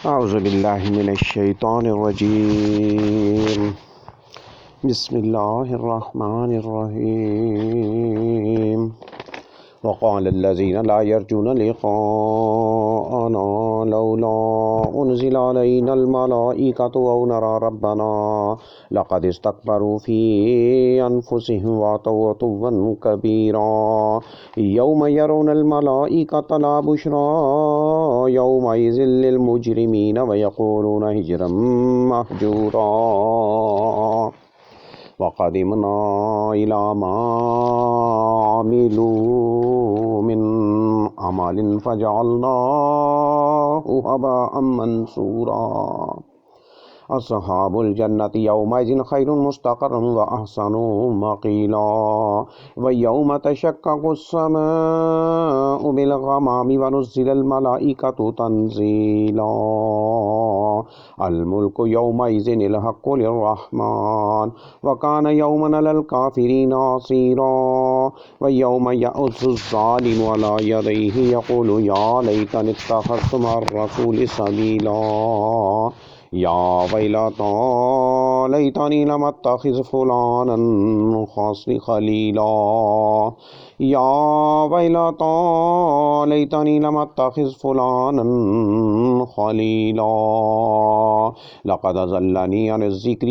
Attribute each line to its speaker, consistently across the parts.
Speaker 1: أعوذ بالله من الشيطان الرجيم. بسم الله الرحمن الرحيم. وقال الذين لا يرجون لقاءنا لولا أنزل علينا الملائكة أو نرى ربنا لقد استكبروا في أنفسهم وعتوا عتوا كبيرا يوم يرون الملائكة لا بشرى يومئذ للمجرمين ويقولون هجرا مهجورا وقدمنا إلى ما عملوا من عمل فجعلناه هباء منثورا أصحاب الجنة يومئذ خير مستقرا وأحسن مقيلا ويوم تشقق السماء بالغمام ونزل الملائكة تنزيلا الملك يومئذ الحق للرحمن وكان يوما للكافرين عسيرا ويوم يعز الظالم على يديه يقول يا ليتني اتخذت مع الرسول سبيلا يا ويلتى ليتني لم اتخذ فلانا خليلا يا ويلتى ليتني لم اتخذ فلانا خليلا لقد أضلني عن الذكر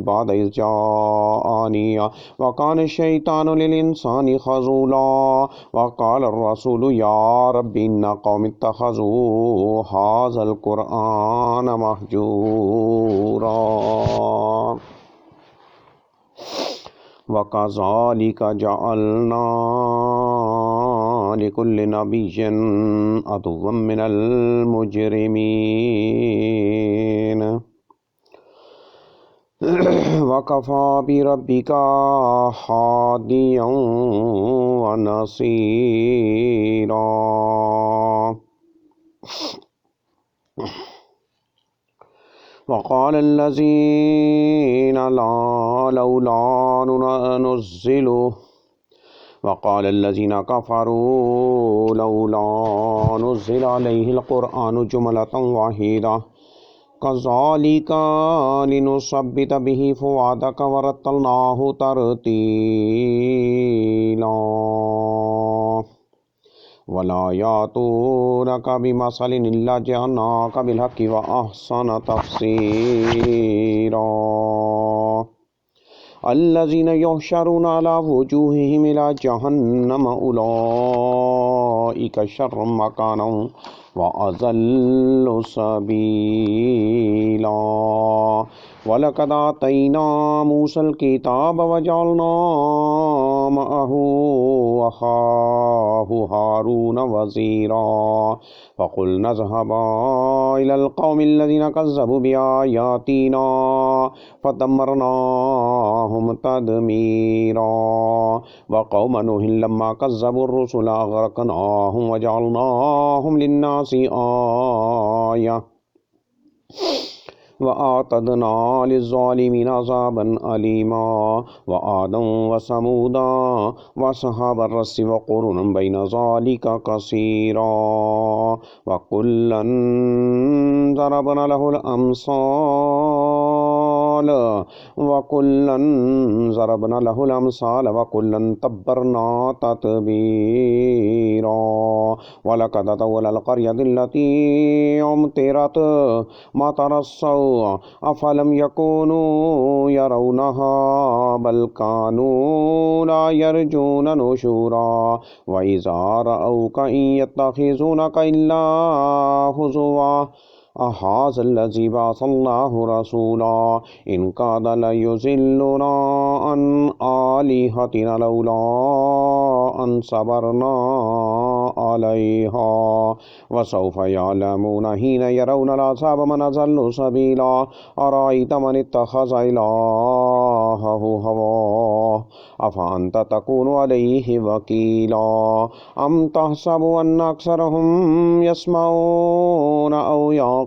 Speaker 1: بعد إذ جاءني وكان الشيطان للإنسان خذولا وقال الرسول يا رب إن قوم اتخذوا هذا القرآن مهجورا وكذلك جعلنا لكل نبي عدوا من المجرمين وكفى بربك هاديا ونصيرا وقال الذين لولا نزلوا وقال الذين كفروا لولا نزل عليه القرآن جملة واحدة كذلك لنثبت به فؤادك ورتلناه ترتيلا ولا يأتونك بمثل إلا جئناك بالحق وأحسن تفسيرا الذين يحشرون على وجوههم إلى جهنم أولئك شر مكانا وأضل سبيلا ولقد آتينا موسى الكتاب وجعلنا معه أخاه هارون وزيرا فقلنا اذهبا إلى القوم الذين كذبوا بآياتنا فدمرناهم تدميرا وقوم نوح لما كذبوا الرسل أغرقناهم وجعلناهم للناس آية وأعتدنا للظالمين عذابا أليما وعادا وثمودا وأصحاب الرس وقرون بين ذلك كثيرا وكلا ضربنا له الأمثال وكلا تبرنا تتبيرا ولقد تولى القرية التي أمطرت مطر السوء أفلم يكونوا يرونها بل كانوا لا يرجون نشورا وإذا رأوك إن يتخذونك إلا هزوا أهذا الذي بعث الله رسولا إن كاد ليضلنا عن آلهتنا لولا أن صبرنا عليها وسوف يعلمون حين يرون العذاب من أضل سبيلا أرأيت من اتخذ إلهه هواه أفأنت تكون عليه وكيلا أم تحسب أن أكثرهم يسمعون أو يعقلون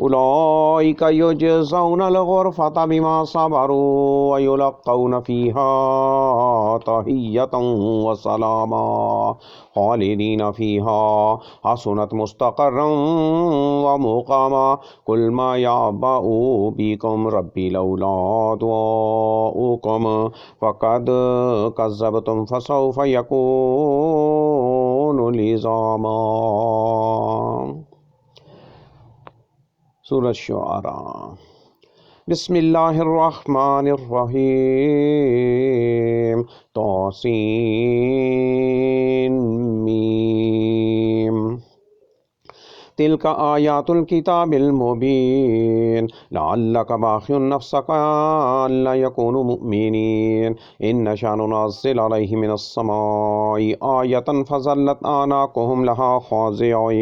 Speaker 1: أولئك يجزون الغرفة بما صبروا ويلقون فيها تحية وسلاما خالدين فيها حسنت مستقرا ومقاما قل ما يعبأ بكم ربي لولا دعاؤكم فقد كذبتم فسوف يكون لزاما. سورة الشعراء. بسم الله الرحمن الرحيم طاسين ميم تلك آيات الكتاب المبين لعلك باخع نفسك ألا يكونوا مؤمنين إن نشأ ننزل عليهم من السماء آية فظلت أعناقهم لها خاضعين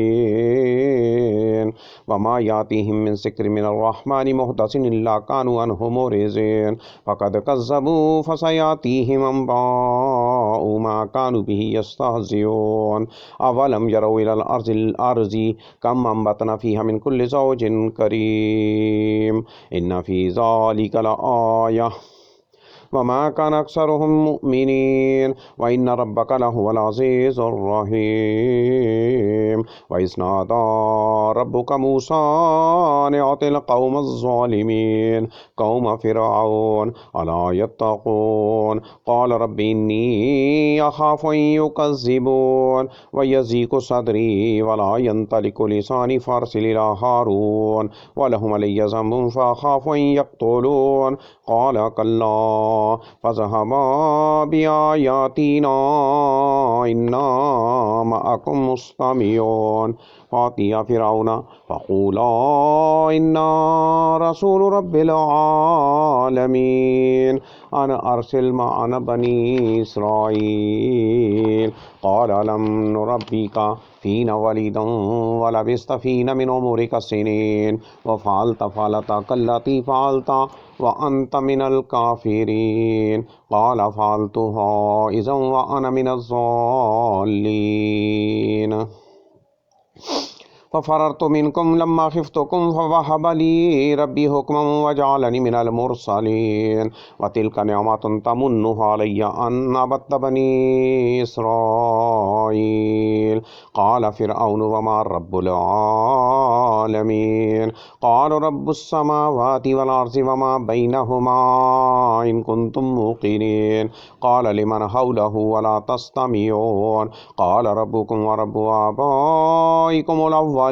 Speaker 1: وما يأتيهم من ذكر من الرحمن محدث إلا كانوا عنه معرضين فقد كذبوا فسيأتيهم أنباء ما كانوا به يستهزئون أولم يروا إلى الأرض كم أنبتنا فيها من كل زوج كريم إن في ذلك لآية وما كان أكثرهم مؤمنين وإن ربك لهو العزيز الرحيم وإذ نادى ربك موسى أن ائت القوم الظالمين قوم فرعون ألا يتقون قال رب إني أخاف أن يكذبون ويضيق صدري ولا ينطلق لساني فأرسل إلى هارون ولهم علي ذنب فأخاف أن يقتلون قال كلا فاذهبا بآياتنا إنا معكم مستمعون فأتيا فرعون فقولا إنا رسول رب العالمين أن أرسل معنا بني إسرائيل قال ألم نربك فينا وليدا ولبثت فينا من عمرك سنين وفعلت فعلتك التي فعلت وأنت من الكافرين قال فعلتها إذا وأنا من الضالين ففررت منكم لما خفتكم فوهب لي ربي حكما وجعلني من المرسلين وتلك نعمة تمنها علي أن عبدت بني إسرائيل قال فرعون وما رب العالمين قال رب السماوات والأرض وما بينهما إن كنتم موقنين قال لمن حوله ولا تستمعون قال ربكم ورب آبائكم الأولين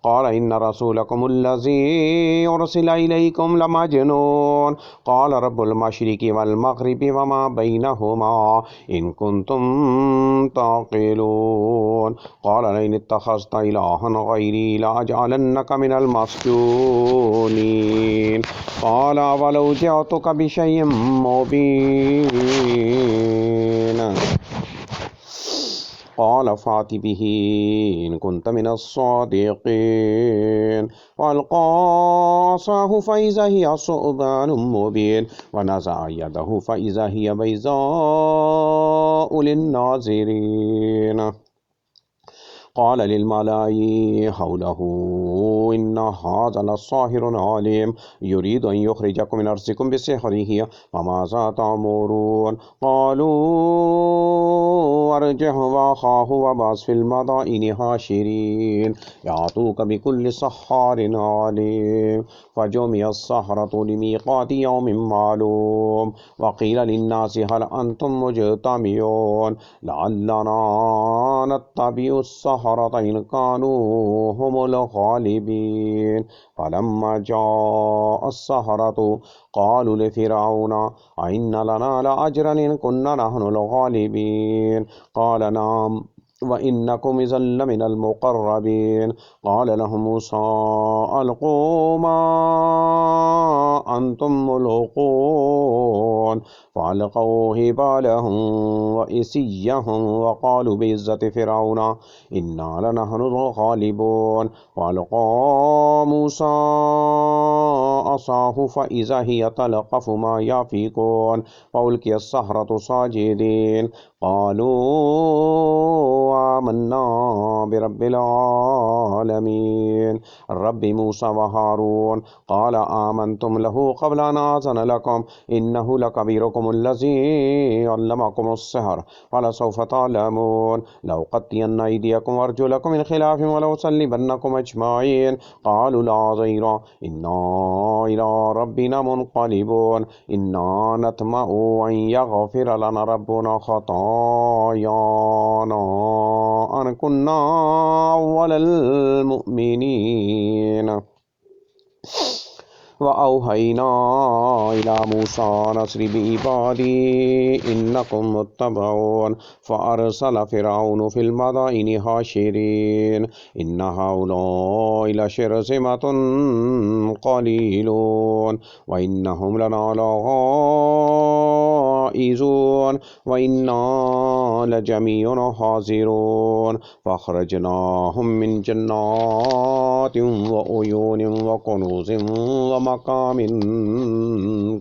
Speaker 1: قال إن رسولكم الذي أرسل إليكم لمجنون قال رب المشرق والمغرب وما بينهما إن كنتم تعقلون قال لئن اتخذت إلها غيري لأجعلنك من المسجونين قال ولو جئتك بشيء مبين قال فات به إن كنت من الصادقين وألقى عصاه فإذا هي ثعبان مبين ونزع يده فإذا هي بيضاء للناظرين قال للملأ حوله إن هذا لساحر عليم يريد أن يخرجكم من أرضكم بسحره فماذا تأمرون قالوا أرجه وأخاه وابعث في المدائن حاشرين يأتوك بكل سحار عليم فجمع السحرة لميقات يوم معلوم وقيل للناس هل أنتم مجتمعون لعلنا نتبع السحرة إن كانوا هم الغالبين فلما جاء السحرة قالوا لفرعون أئن لنا لأجرا إن كنا نحن الغالبين قال نعم وإنكم إذا لمن المقربين قال لهم موسى ألقوا ما أنتم ملقون فألقوا حبالهم وعصيهم وقالوا بعزة فرعون إنا لنحن الغالبون وألقى موسى عصاه فإذا هي تلقف ما يأفكون فألقي السحرة ساجدين قالوا آمنا برب العالمين. رب موسى وهارون قال آمنتم له قبل أن آذن لكم إنه لكبيركم الذي علمكم السحر فلسوف تعلمون لأقطعن أيديكم وأرجلكم من خلاف ولأصلبنكم أجمعين قالوا لا ضير إنا إلى ربنا منقلبون إنا نطمع أن يغفر لنا ربنا خطايانا أن كنا أول المؤمنين. وأوحينا إلى موسى نصر بعبادي إنكم متبعون فأرسل فرعون في المدائن حاشرين إن هؤلاء لشرذمة قليلون وإنهم لنا لغائظون وإنا لجميع حاذرون فأخرجناهم من جنات وعيون وكنوز ومقام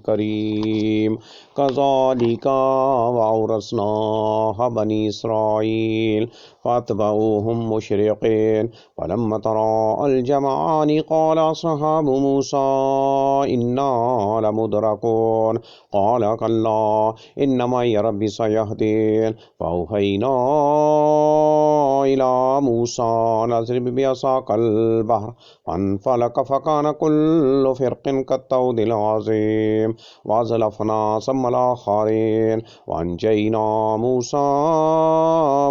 Speaker 1: كريم كذلك وأورثناها بني إسرائيل فاتبعوهم مشرقين فلما تراءى الجمعان قال أصحاب موسى إنا لمدركون قال كلا إن معي ربي سيهدين فأوحينا إلى موسى أن اضرب بعصاك البحر فانفلق فكان كل فرق كالطود العظيم وأزلفنا ثم الآخرين وأنجينا موسى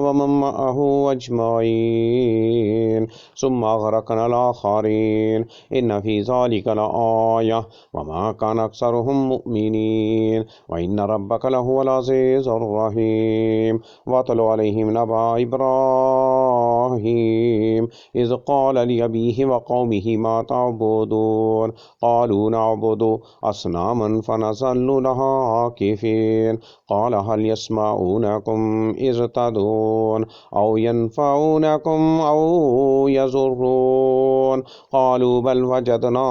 Speaker 1: ومن معه أجمعين ثم أغرقنا الآخرين إن في ذلك لآية وما كان أكثرهم مؤمنين وإن ربك لهو العزيز الرحيم. واتل عليهم نبأ إبراهيم إذ قال لأبيه وقومه ما تعبدون قالوا نعبد أصناما فنظل لها عاكفين قال هل يسمعونكم إذ تدعون أو ينفعونكم أو يضرون قالوا بل وجدنا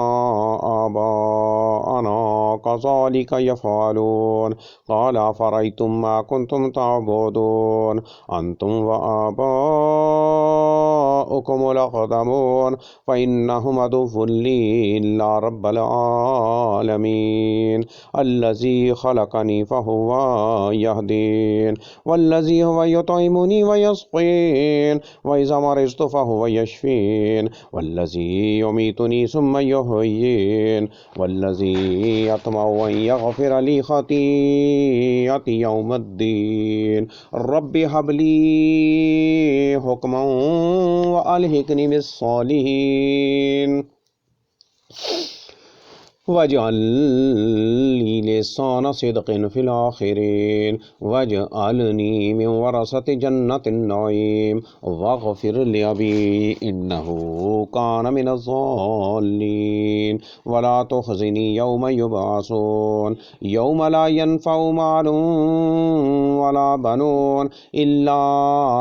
Speaker 1: آباءنا كذلك يفعلون قال أفرأيتم ما كنتم تعبدون أنتم وآباؤكم الأقدمون فإنهم عدو لي إلا رب العالمين الذي خلقني فهو يهدين والذي هو يطعمني ويسقين وإذا مرضت فهو يشفين والذي يميتني ثم يحيين والذي يطمع أن يغفر لي خطيئتي يوم الدين رب هب لي حكما وألحقني بالصالحين واجعل لي لسان صدق في الآخرين واجعلني من ورثة جنة النعيم واغفر لأبي إنه كان من الضالين ولا تخزني يوم يبعثون يوم لا ينفع مال ولا بنون إلا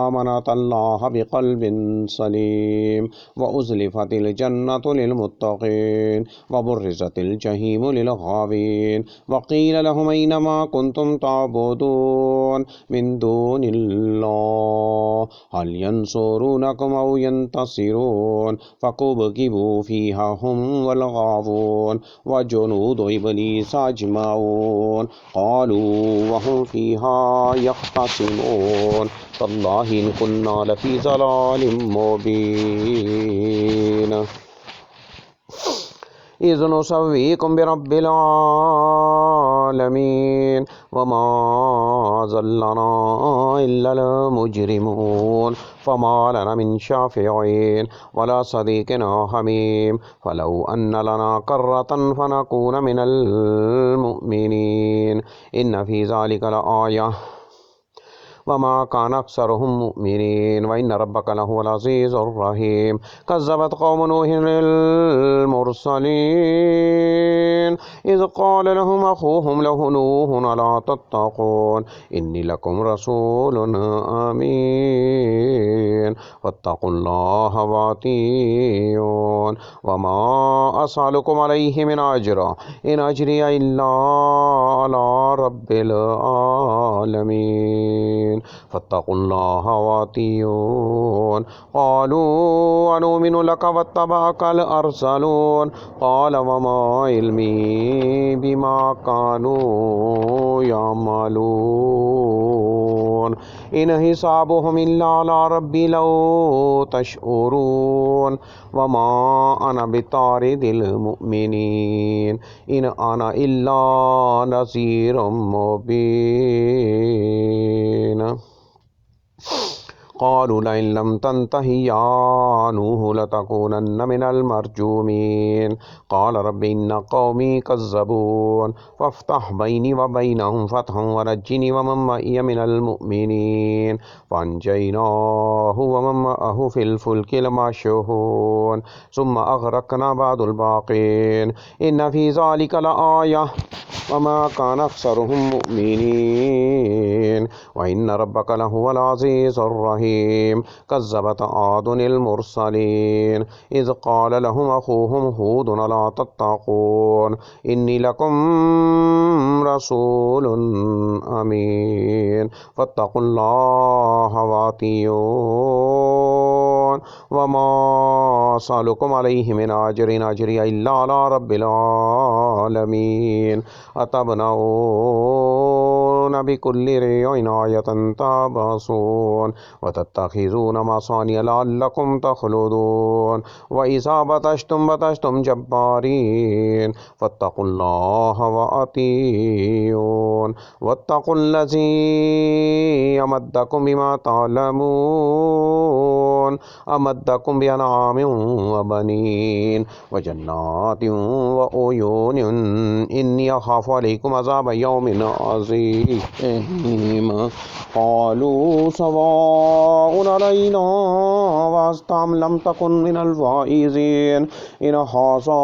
Speaker 1: من أتى الله بقلب سليم وأزلفت الجنة للمتقين وبرزت الجحيم للغاوين وقيل لهم أينما كنتم تعبدون من دون الله هل ينصرونكم أو ينتصرون فكبكبوا فيها هم والغاوون وجنود إبليس أجمعون قالوا وهم فيها يختصمون تالله إن كنا لفي ضلال مبين إذ نسويكم برب العالمين وما ضلنا إلا المجرمون فما لنا من شافعين ولا صديق حميم فلو أن لنا كرة فنكون من المؤمنين إن في ذلك لآية وما كان أكثرهم مؤمنين وإن ربك لهو العزيز الرحيم كذبت قوم نوح المرسلين إذ قال لهم أخوهم لهنوه ألا تتقون إني لكم رسول أمين فاتقوا الله وأطيعون وما أسألكم عليه من أجر إن أجري إلا على رب العالمين فاتقوا الله وأطيعون قالوا أنؤمن لك واتبعك الأرسلون قال وما علمي بما كانوا يعملون إن حسابهم إلا على ربي لو تشعرون وما أنا بطارد المؤمنين إن أنا إلا نذير مبين قالوا لئن لم تنته يا نوح لتكونن من المرجومين قال رب إن قومي كذبون فافتح بيني وبينهم فتحا ونجني ومن معي من المؤمنين فأنجيناه ومن معه في الفلك المشحون ثم أغرقنا بعد الباقين إن في ذلك لآية وما كان أكثرهم مؤمنين وإن ربك لهو العزيز الرحيم كذبت عاد المرسلين إذ قال لهم أخوهم هود ألا تتقون إني لكم رسول أمين فاتقوا الله وأطيعون وما أسألكم عليه من أجر إن أجري إلا على رب العالمين أتبنون بكل ريع آية تعبثون وتتخذون مصانع لعلكم تخلدون وإذا بطشتم جبارين فاتقوا الله وأطيعون واتقوا الذي أمدكم بما تعلمون أمدكم بأنعام وبنين وجنات وعيون إني أخاف عليكم عذاب يوم عظيم قالوا سواء علينا وأستم لم تكن من الفائزين إن هذا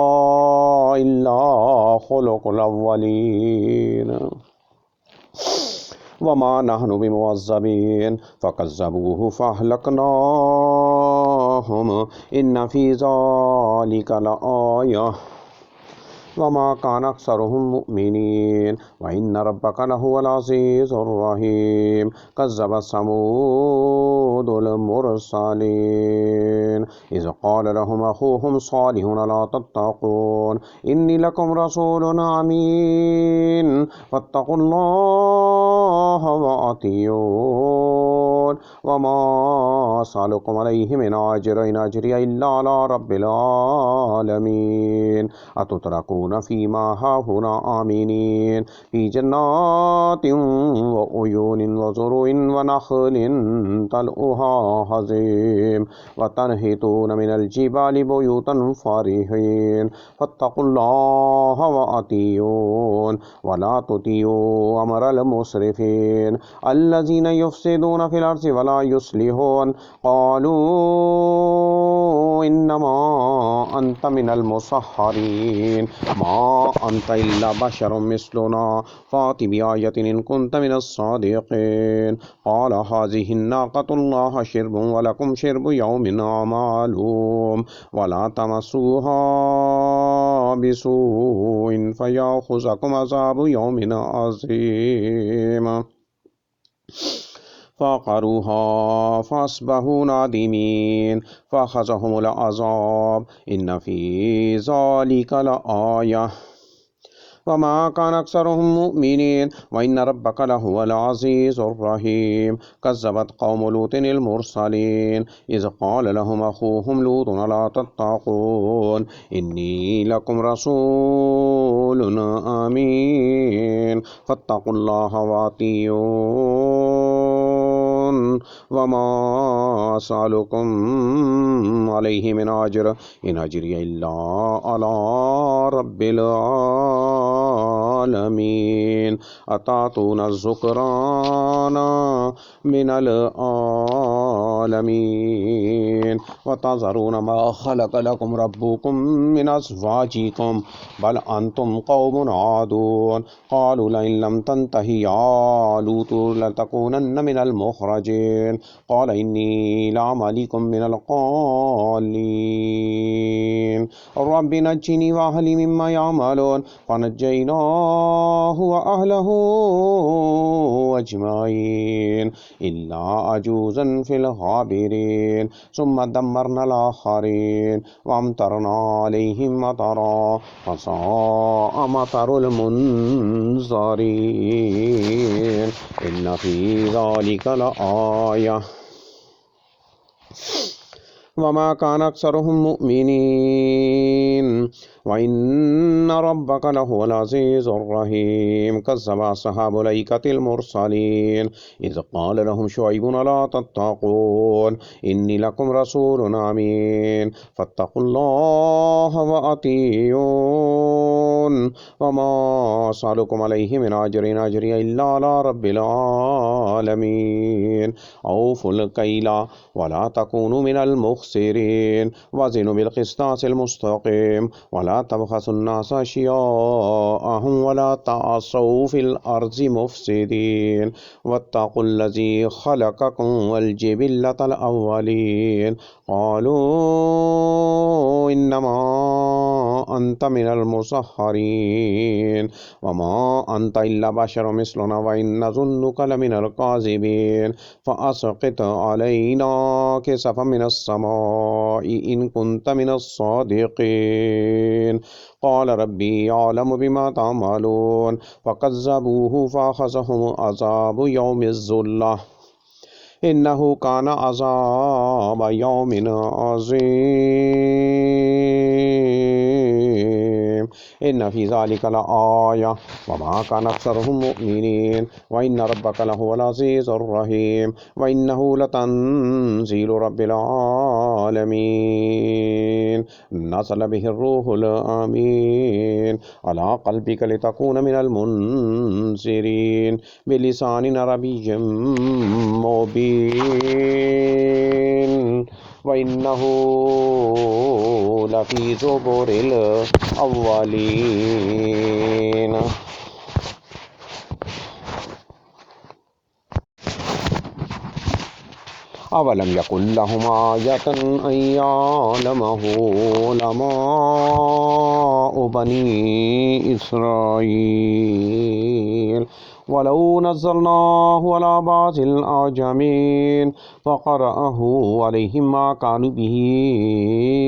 Speaker 1: إلا خلق الأولين وما نحن بمعذبين فكذبوه فأهلكناهم إن في ذلك لآية وما كان أكثرهم مؤمنين وإن ربك لهو العزيز الرحيم كذبت ثمود المرسلين إذ قال لهم أخوهم صالح ألا تتقون إني لكم رسول أمين فاتقوا الله وأطيعون وما أسألكم عليه من أجر إن أجري إلا على رب العالمين أتتركون فيما هاهنا آمنين في جنات وعيون وزروع ونخل طلعها هضيم وتنحتون من الجبال بيوتا فرحين فاتقوا الله وأطيعون ولا تطيعوا أمر المسرفين الذين يفسدون في الأرض ولا يصلحون قالوا إنما أنت من المسحرين ما أنت إلا بشر مثلنا فأت بآية إن كنت من الصادقين قال هذه الناقة الله شرب ولكم شرب يوم معلوم ولا تمسوها بسوء فيأخذكم عذاب يوم عظيم فعقروها فأصبحوا نادمين فأخذهم العذاب إن في ذلك لآية وما كان أكثرهم مؤمنين وإن ربك لهو العزيز الرحيم كذبت قوم لوط المرسلين إذ قال لهم أخوهم لوط ألا تتقون إني لكم رسول أمين فاتقوا الله وأطيعون وما أسألكم عليه من أجر إن أجري إلا على رب العالمين العالمين أتعطون الذكران من العالمين وتذرون ما خلق لكم ربكم من أزواجكم بل أنتم قوم عادون قالوا لئن لم تنتهي يا لوط لتكونن من المخرجين قال إني لعملكم من القالين رب نجني وأهلي مما يعملون فنجيناه وأهله أجمعين إلا عجوزا في الغابرين ثم دمرنا الآخرين وأمطرنا عليهم مطرا فساء مطر المنذرين إن في ذلك لآية وما كان أكثرهم مؤمنين وإن ربك لهو العزيز الرحيم كذب أصحاب الأيكة المرسلين إذ قال لهم شعيب لا تتقون إني لكم رسول أمين فاتقوا الله وأطيعون وما أسألكم عليه من أجر أجري إلا على رب العالمين أوفوا الكيل ولا تكونوا من المخسرين وزنوا بالقسطاس المستقيم ولا تبخسوا الناس أشياءهم ولا تعصوا في الأرض مفسدين واتقوا الذي خلقكم والجبلة الأولين قالوا إنما أنت من المسحرين وما أنت إلا بشر مثلنا وإن نظنك لمن الكاذبين فأسقط علينا كسفا من السماء إن كنت من الصادقين قال ربي يعلم بما تعملون فكذبوه فأخذهم عذاب يوم الظلة إنه كان عذاب يوم عظيم إن في ذلك لآية وما كان أكثرهم مؤمنين وإن ربك لهو العزيز الرحيم وإنه لتنزيل رب العالمين نزل به الروح الأمين على قلبك لتكون من المنذرين بلسان عربي مبين وإنه لفي زبر الأولين أولم يكن لهم آية أن يعلمه علماء بني إسرائيل ولو نزلناه على بعض الأعجمين فقرأه عليهم ما كانوا به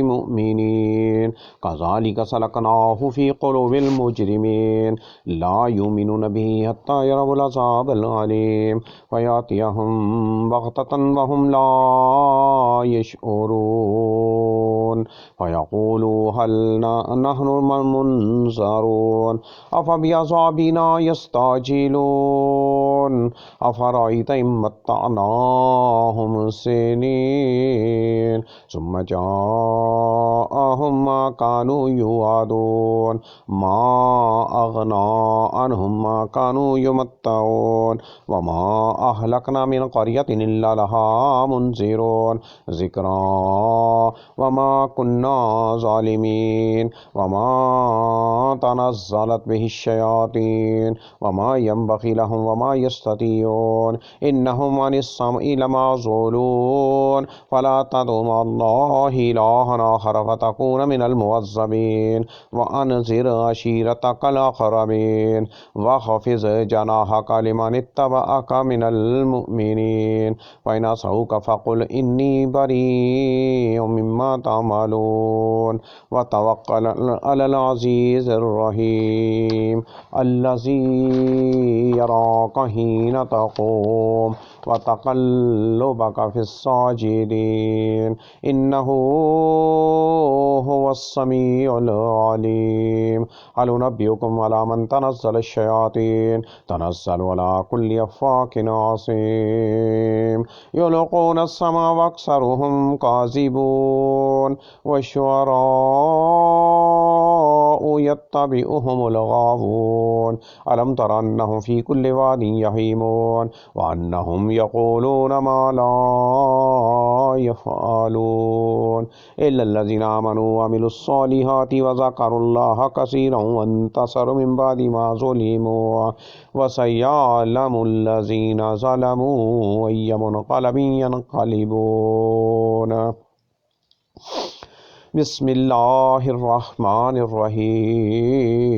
Speaker 1: مؤمنين كذلك سلكناه في قلوب المجرمين لا يؤمنون به حتى يروا العذاب الأليم فيأتيهم بغتة وهم لا يشعرون فيقولوا هل نحن منذرون أفبعذابنا يستعجلون أفرأيت إن متعناهم سنين ثم جاءهم ما كانوا يوعدون ما أغنى عنهم ما كانوا يمتعون وما أهلكنا من قرية إلا لها منذرون ذكرى وما كنا ظالمين وما تنزلت به الشياطين وما ينبغي لهم وما يستطيعون إنهم عن السمع لمعزولون فلا تدع مع الله إلها آخر فتكون من المعذبين وأنذر عشيرتك الأقربين واخفض جناحك لمن اتبعك من المؤمنين وإن عصوك فقل إني بريء مما تعملون وتوكل على العزيز الرحيم الذي يراك حين تقوم وتقلبك في الساجدين إنه هو السميع العليم هل ننبئكم على من تنزل الشياطين تنزل على كل أفاك عظيم يلقون السماء وأكثرهم كاذبون والشعراء جاءوا يتبعهم الغاوون ألم تر أنهم في كل واد يهيمون وأنهم يقولون ما لا يفعلون إلا الذين آمنوا وعملوا الصالحات وذكروا الله كثيرا وانتصروا من بعد ما ظلموا وسيعلم الذين ظلموا أي منقلب ينقلبون. بسم الله الرحمن الرحيم.